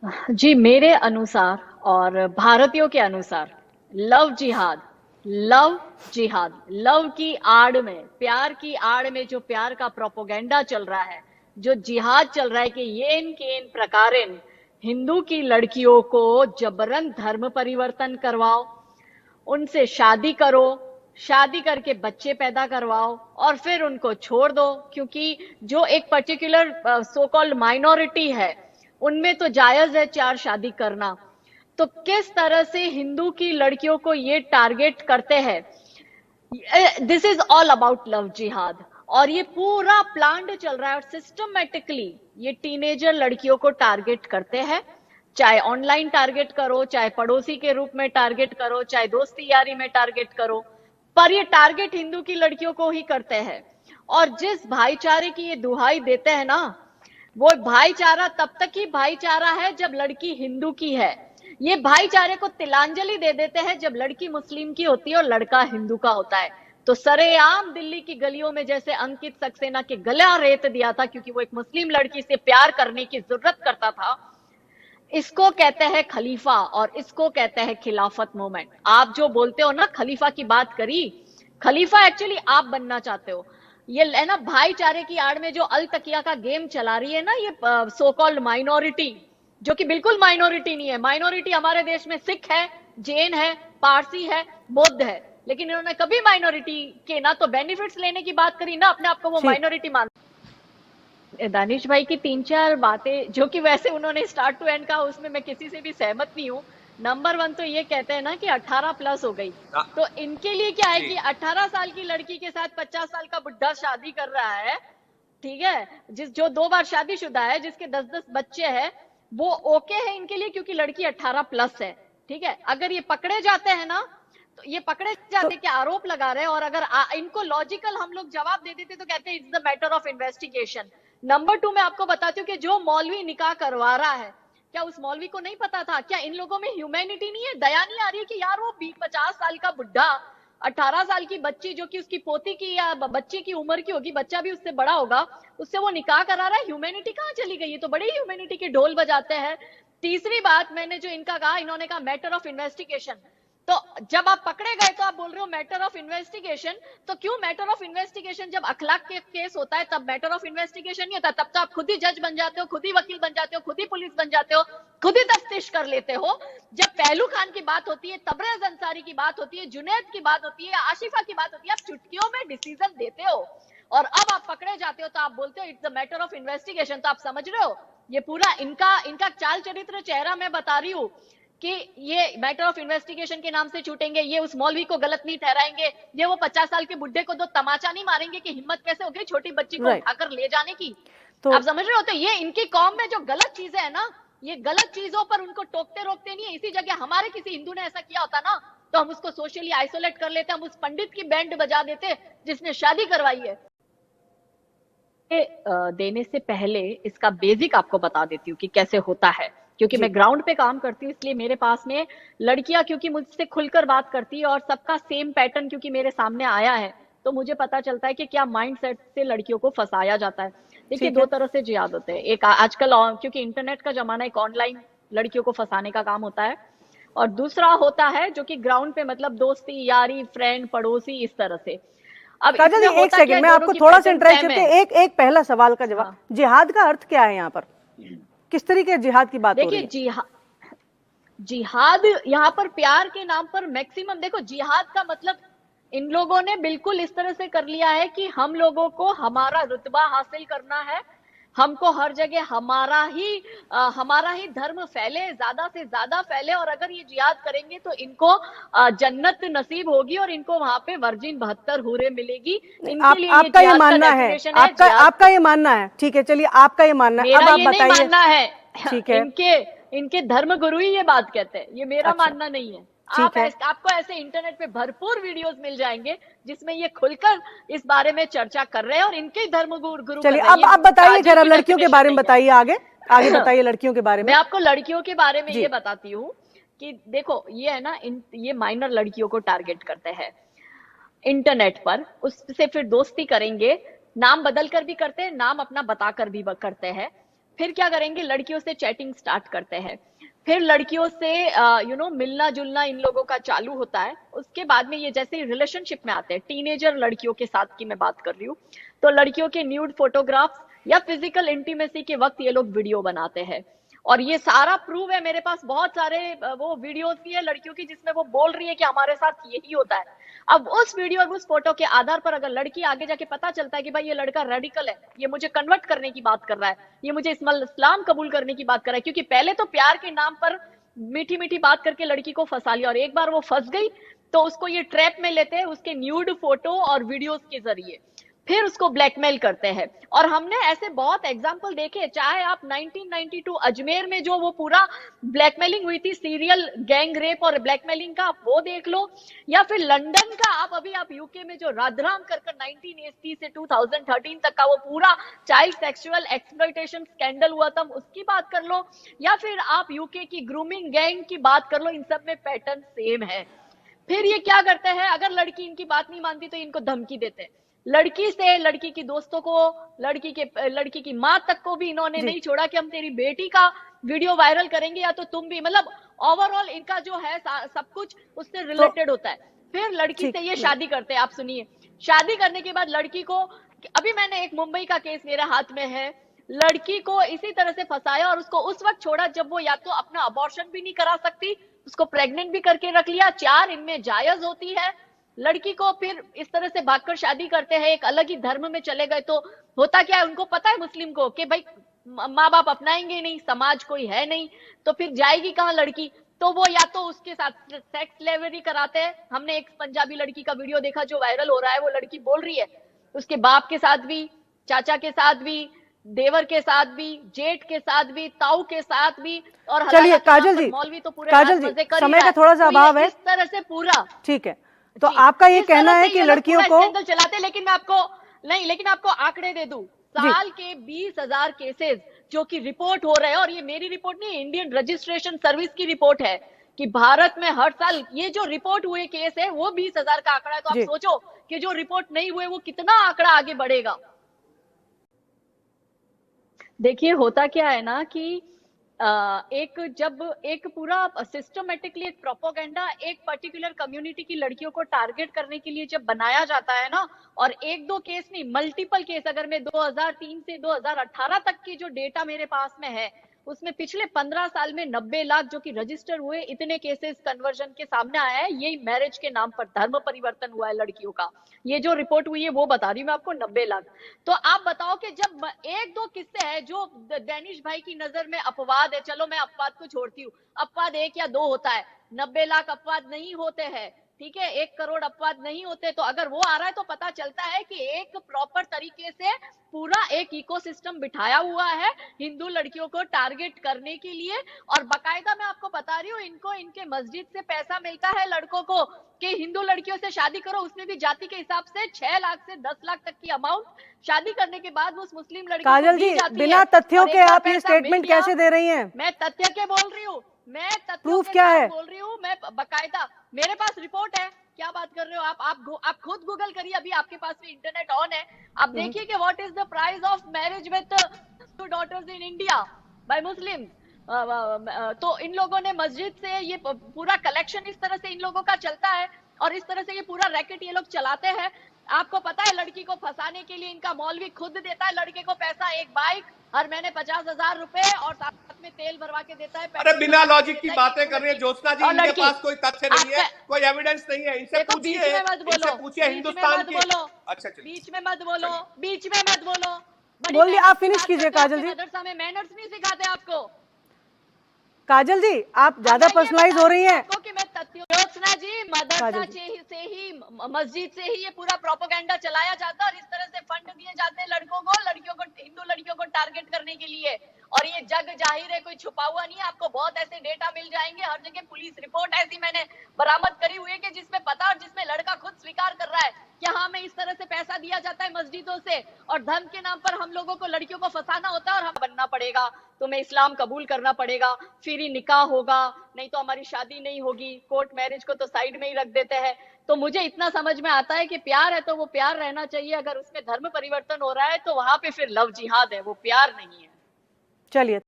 जी, मेरे अनुसार और भारतीयों के अनुसार लव जिहाद, लव जिहाद, लव की आड़ में, प्यार की आड़ में जो प्यार का प्रोपोगेंडा चल रहा है, जो जिहाद चल रहा है कि येन केन प्रकारेण हिंदू की लड़कियों को जबरन धर्म परिवर्तन करवाओ, उनसे शादी करो, शादी करके बच्चे पैदा करवाओ और फिर उनको छोड़ दो, क्योंकि जो एक पर्टिकुलर सो कॉल्ड माइनॉरिटी है उनमें तो जायज है चार शादी करना। तो किस तरह से हिंदू की लड़कियों को ये टारगेट करते हैं। This is all about love जिहाद। और ये पूरा प्लान्ड चल रहा है और सिस्टमेटिकली ये टीनेजर लड़कियों को टारगेट करते हैं। चाहे ऑनलाइन टारगेट करो, चाहे पड़ोसी के रूप में टारगेट करो, चाहे दोस्ती यारी में टारगेट करो, पर ये टारगेट हिंदू की लड़कियों को ही करते हैं। और जिस भाईचारे की ये दुहाई देते हैं ना, वो भाईचारा तब तक ही भाईचारा है जब लड़की हिंदू की है। ये भाईचारे को तिलांजलि दे देते हैं जब लड़की मुस्लिम की होती है और लड़का हिंदू का होता है। तो सरेआम दिल्ली की गलियों में जैसे अंकित सक्सेना के गला रेत दिया था क्योंकि वो एक मुस्लिम लड़की से प्यार करने की जरूरत करता था, इसको कहते हैं खलीफा और इसको कहते हैं खिलाफत मूवमेंट। आप जो बोलते हो ना, खलीफा की बात करी, खलीफा एक्चुअली आप बनना चाहते हो। ये है ना भाईचारे की आड़ में जो अल तकिया का गेम चला रही है ना ये सो कॉल्ड माइनॉरिटी, जो कि बिल्कुल माइनॉरिटी नहीं है। माइनॉरिटी हमारे देश में सिख है, जैन है, पारसी है, बौद्ध है, लेकिन इन्होंने कभी माइनॉरिटी के ना तो बेनिफिट्स लेने की बात करी, ना अपने आप को वो ठीक। माइनॉरिटी मान। दानिश भाई की तीन चार बातें जो कि वैसे उन्होंने स्टार्ट टू एंड कहा, उसमें मैं किसी से भी सहमत नहीं हूँ। नंबर वन तो ये कहते हैं ना कि 18 प्लस हो गई, हाँ, तो इनके लिए क्या है जी। कि 18 साल की लड़की के साथ 50 साल का बुढ़ा शादी कर रहा है, ठीक है, जिस जो 2 बार शादीशुदा है, जिसके 10-10 बच्चे हैं, वो ओके है इनके लिए क्योंकि लड़की 18 प्लस है। ठीक है, अगर ये पकड़े जाते हैं ना, तो ये पकड़े तो जाते के आरोप लगा रहे हैं, और अगर इनको लॉजिकल हम लोग जवाब दे देते तो कहते हैं it's the matter of investigation. Number two, मैं आपको बताती हूँ कि जो मौलवी निकाह करवा रहा है, क्या उस मौलवी को नहीं पता था? क्या इन लोगों में ह्यूमैनिटी नहीं है, दया नहीं आ रही है कि यार वो 50 साल का बुढ़ा 18 साल की बच्ची जो कि उसकी पोती की या बच्ची की उम्र की होगी, बच्चा भी उससे बड़ा होगा, उससे वो निकाह करा रहा है। ह्यूमैनिटी कहाँ चली गई? ये तो बड़ी ह्यूमैनिटी के ढोल बजाते हैं। तीसरी बात मैंने जो इनका कहा, इन्होंने कहा मैटर ऑफ इन्वेस्टिगेशन। तो जब आप पकड़े गए तो आप बोल रहे हो मैटर ऑफ इन्वेस्टिगेशन, तो क्यों मैटर ऑफ इन्वेस्टिगेशन? जब अखलाक के केस होता है तब मैटर ऑफ इन्वेस्टिगेशन नहीं होता, तब तो आप खुद ही जज बन जाते हो, खुद ही वकील बन जाते हो, खुद ही पुलिस बन जाते हो, खुद ही तफ्तीश कर लेते हो। जब पहलू खान की बात होती है, तबरेज अंसारी की बात होती है, जुनैद की बात होती है, आशिफा की बात होती है, आप चुटकियों में डिसीजन देते हो। और अब आप पकड़े जाते हो तो आप बोलते हो it's the matter of investigation. तो आप समझ रहे हो ये पूरा इनका इनका चाल चरित्र चेहरा मैं बता रही हूँ कि ये मैटर ऑफ इन्वेस्टिगेशन के नाम से छूटेंगे, ये उस मौलवी को गलत नहीं ठहराएंगे, ये वो 50 साल के बुढ़े को दो तमाचा नहीं मारेंगे कि हिम्मत कैसे हो गई छोटी बच्ची को राइट। उठाकर ले जाने की। तो आप समझ रहे हो? तो ये इनकी कौम में जो गलत चीजें है ना, ये गलत चीजों पर उनको टोकते रोकते नहीं है। इसी जगह हमारे किसी हिंदू ने ऐसा किया होता ना, तो हम उसको सोशली आइसोलेट कर लेते, हम उस पंडित की बैंड बजा देते जिसने शादी करवाई है। देने से पहले इसका बेसिक आपको बता देती हूँ कि कैसे होता है, क्योंकि जी। मैं ग्राउंड पे काम करती हूँ, इसलिए मेरे पास में लड़कियां क्योंकि मुझसे खुलकर बात करती है और सबका सेम पैटर्न क्योंकि मेरे सामने आया है, तो मुझे पता चलता है कि क्या माइंड सेट से लड़कियों को फंसाया जाता है। देखिए, ठीक दो है। तरह से जिहाद होते हैं। एक आजकल क्योंकि इंटरनेट का जमाना, एक ऑनलाइन लड़कियों को फंसाने का काम होता है, और दूसरा होता है जो कि ग्राउंड पे, मतलब दोस्ती यारी, फ्रेंड, पड़ोसी, इस तरह से। अब काजल जी, इसमें एक होता क्या सेकंड है, मैं दोनों आपको की थोड़ा सा पैटर्न इंटरेस्ट सेम करके है। एक एक पहला सवाल का जवाब, हाँ, जिहाद का अर्थ क्या है यहाँ पर? किस तरीके जिहाद की बात हो रही देखिए, है? जिहाद यहाँ पर प्यार के नाम पर मैक्सिमम, देखो जिहाद का मतलब इन लोगों ने बिल्कुल इस तरह से कर लिया है कि हम लोगों को हमारा रुतबा हासिल करना है, हमको हर जगह हमारा ही धर्म फैले, ज्यादा से ज्यादा फैले, और अगर ये जिहाद करेंगे तो इनको जन्नत नसीब होगी और इनको वहां पे वर्जिन 72 हूरें मिलेगी। इनके लिए ये आपका ये जिहाद का मानना है, डेफिनेशन है आपका जिहाद। आपका ये मानना है, ठीक है, चलिए आपका ये मानना है, अब मेरा आप ये नहीं बताइए। मानना है। ठीक है। इनके इनके धर्म गुरु ही ये बात कहते हैं, ये मेरा अच्छा। मानना नहीं है। ठीक है। आपको ऐसे इंटरनेट पे भरपूर वीडियोस मिल जाएंगे जिसमें ये खुलकर इस बारे में चर्चा कर रहे हैं और इनके ही धर्म गुरु कर चलिए रहे हैं। अब ये बताइए, ताजी खैर अब की लड़कियों के डेफिनेशन बारे में नहीं बताइए, आगे आगे है। बताइए लड़कियों के बारे मैं में। आपको लड़कियों के बारे में जी। ये बताती हूँ कि देखो, ये है ना, ये माइनर लड़कियों को टारगेट करते हैं इंटरनेट पर, उससे फिर दोस्ती करेंगे, नाम बदल कर भी करते हैं, नाम अपना बताकर भी करते हैं। फिर क्या करेंगे, लड़कियों से चैटिंग स्टार्ट करते हैं, फिर लड़कियों से मिलना जुलना इन लोगों का चालू होता है। उसके बाद में ये जैसे रिलेशनशिप में आते हैं, टीनेजर लड़कियों के साथ की मैं बात कर रही हूँ, तो लड़कियों के न्यूड फोटोग्राफ्स या फिजिकल इंटीमेसी के वक्त ये लोग वीडियो बनाते हैं। और ये सारा प्रूव है मेरे पास, बहुत सारे वो वीडियोस भी है लड़कियों की जिसमें वो बोल रही है कि हमारे साथ यही होता है। अब उस वीडियो और उस फोटो के आधार पर अगर लड़की आगे जाके पता चलता है कि भाई ये लड़का रेडिकल है, ये मुझे कन्वर्ट करने की बात कर रहा है, ये मुझे इस्लाम कबूल करने की बात कर रहा है, क्योंकि पहले तो प्यार के नाम पर मीठी मीठी बात करके लड़की को फंसा लिया, और एक बार वो फंस गई तो उसको ये ट्रैप में लेते हैं उसके न्यूड फोटो और वीडियोस के जरिए, फिर उसको ब्लैकमेल करते हैं। और हमने ऐसे बहुत एग्जाम्पल देखे, चाहे आप 1992 अजमेर में जो वो पूरा ब्लैकमेलिंग हुई थी, सीरियल गैंग रेप और ब्लैकमेलिंग का, वो देख लो, या फिर लंदन का, आप यूके में जो राधराम कर 1980 से 2013 तक का वो पूरा चाइल्ड सेक्सुअल एक्सप्लॉयटेशन स्कैंडल हुआ था, उसकी बात कर लो, या फिर आप यूके की ग्रूमिंग गैंग की बात कर लो, इन सब में पैटर्न सेम है। फिर ये क्या करते हैं, अगर लड़की इनकी बात नहीं मानती तो इनको धमकी देते हैं, लड़की से लड़की की दोस्तों को, लड़की की माँ तक को भी इन्होंने नहीं छोड़ा कि हम तेरी बेटी का वीडियो वायरल करेंगे या तो तुम भी, मतलब ओवरऑल इनका जो है सब कुछ उससे रिलेटेड होता है। फिर लड़की से ये शादी करते हैं, आप सुनिए, शादी करने के बाद लड़की को, अभी मैंने एक मुंबई का केस मेरे हाथ में है, लड़की को इसी तरह से फंसाया और उसको उस वक्त छोड़ा जब वो या तो अपना अबॉर्शन भी नहीं करा सकती, उसको प्रेग्नेंट भी करके रख लिया, 4 इनमें जायज होती है, लड़की को फिर इस तरह से भागकर शादी करते हैं, एक अलग ही धर्म में चले गए। तो होता क्या है, उनको पता है मुस्लिम को कि भाई माँ बाप अपनाएंगे नहीं, समाज कोई है नहीं, तो फिर जाएगी कहाँ लड़की, तो वो या तो उसके साथ सेक्स स्लेवरी कराते हैं। हमने एक पंजाबी लड़की का वीडियो देखा जो वायरल हो रहा है, वो लड़की बोल रही है उसके बाप के साथ भी, चाचा के साथ भी, देवर के साथ भी, जेठ के साथ भी, ताऊ के साथ भी, और चलिए काजल जी, मौलवी तो पूरे काजल जी समय का थोड़ा सा अभाव है, इस तरह से पूरा ठीक है। तो आपका ये कहना है कि लड़कियों को चलाते, लेकिन मैं आपको नहीं, लेकिन आपको आंकड़े दे दूं, साल के 20,000 केसेस जो कि रिपोर्ट हो रहे हैं, और ये मेरी रिपोर्ट नहीं, इंडियन रजिस्ट्रेशन सर्विस की रिपोर्ट है कि भारत में हर साल ये जो रिपोर्ट हुए केस है वो 20,000 का आंकड़ा है। तो आप सोचो कि जो रिपोर्ट नहीं हुए वो कितना आंकड़ा आगे बढ़ेगा। देखिए होता क्या है ना कि जब एक पूरा सिस्टमेटिकली एक प्रोपोगेंडा एक पर्टिकुलर कम्युनिटी की लड़कियों को टारगेट करने के लिए जब बनाया जाता है ना, और एक दो केस नहीं, मल्टीपल केस, अगर मैं 2003 से 2018 तक की जो डेटा मेरे पास में है, उसमें पिछले 15 साल में 90 लाख जो कि रजिस्टर हुए, इतने केसेस कन्वर्जन के सामने आया है। यही मैरिज के नाम पर धर्म परिवर्तन हुआ है लड़कियों का, ये जो रिपोर्ट हुई है वो बता रही हूँ मैं आपको, 90 लाख। तो आप बताओ कि जब एक दो किस्से हैं जो डैनिश भाई की नजर में अपवाद है, चलो मैं अपवाद को छोड़ती हूँ, अपवाद 1 या 2 होता है, 90 लाख अपवाद नहीं होते हैं, ठीक है, 1 करोड़ अपवाद नहीं होते। तो अगर वो आ रहा है तो पता चलता है कि एक प्रॉपर तरीके से पूरा एक इकोसिस्टम बिठाया हुआ है हिंदू लड़कियों को टारगेट करने के लिए। और बकायदा मैं आपको बता रही हूँ, इनको इनके मस्जिद से पैसा मिलता है लड़कों को कि हिंदू लड़कियों से शादी करो, उसमें भी जाति के हिसाब से 6 लाख से 10 लाख तक की अमाउंट शादी करने के बाद उस मुस्लिम लड़की काजल जी, बिना तथ्यों के आप ये स्टेटमेंट कैसे दे रही हैं? मैं तथ्य के बोल रही हूँ, मैं तथ्यों प्रूफ क्या है बोल रही हूँ, मैं बकायदा, मेरे पास रिपोर्ट है। क्या बात कर रहे हो आप खुद गूगल करिए, अभी आपके पास भी इंटरनेट ऑन है, आप देखिए कि what is the price of marriage with two daughters in India by Muslim. तो इन लोगों ने मस्जिद से ये पूरा कलेक्शन इस तरह से इन लोगों का चलता है, और इस तरह से ये पूरा रैकेट ये लोग चलाते हैं। आपको पता है लड़की को फंसाने के लिए इनका मौलवी खुद देता है लड़के को पैसा, एक बाइक हर महीने 50,000 रुपए, और साथ में तेल भरवा के देता है। अरे बिना लॉजिक की बातें कर रही है ज्योत्सना जी, इनके पास कोई तथ्य नहीं है, कोई एविडेंस नहीं है, इनसे पूछिए हिंदुस्तान की। अच्छा बीच में मत बोलो, बीच में मत बोलो, बोलिए, आप फिनिश कीजिए काजल जी। मदरसा में मैनर्स नहीं सिखाते आपको। काजल जी आप ज्यादा पर्सनलाइज हो रही हैं। ज्योत्सना जी, मदरसा से ही मस्जिद से ही ये पूरा प्रोपेगेंडा चलाया जाता है, और इस तरह से फंड दिए जाते हैं लड़कों को, हिंदू लड़कियों को टारगेट करने के लिए। और ये जग जाहिर है, कोई छुपा हुआ नहीं है, आपको बहुत ऐसे डेटा मिल जाएंगे, हर जगह पुलिस रिपोर्ट ऐसी मैंने बरामद करी हुई है कि जिसमें पता, और जिसमें लड़का खुद स्वीकार कर रहा है कि हाँ मैं इस तरह से पैसा दिया जाता है मस्जिदों से, और धर्म के नाम पर हम लोगों को लड़कियों को फंसाना होता है, और हम बनना पड़ेगा, तुम्हें इस्लाम कबूल करना पड़ेगा, फिर ही निकाह होगा, नहीं तो हमारी शादी नहीं होगी, कोर्ट मैरिज को तो साइड में ही रख देते हैं। तो मुझे इतना समझ में आता है कि प्यार है तो वो प्यार रहना चाहिए, अगर उसमें धर्म परिवर्तन हो रहा है तो वहां पे फिर लव जिहाद है, वो प्यार नहीं है। चलिए।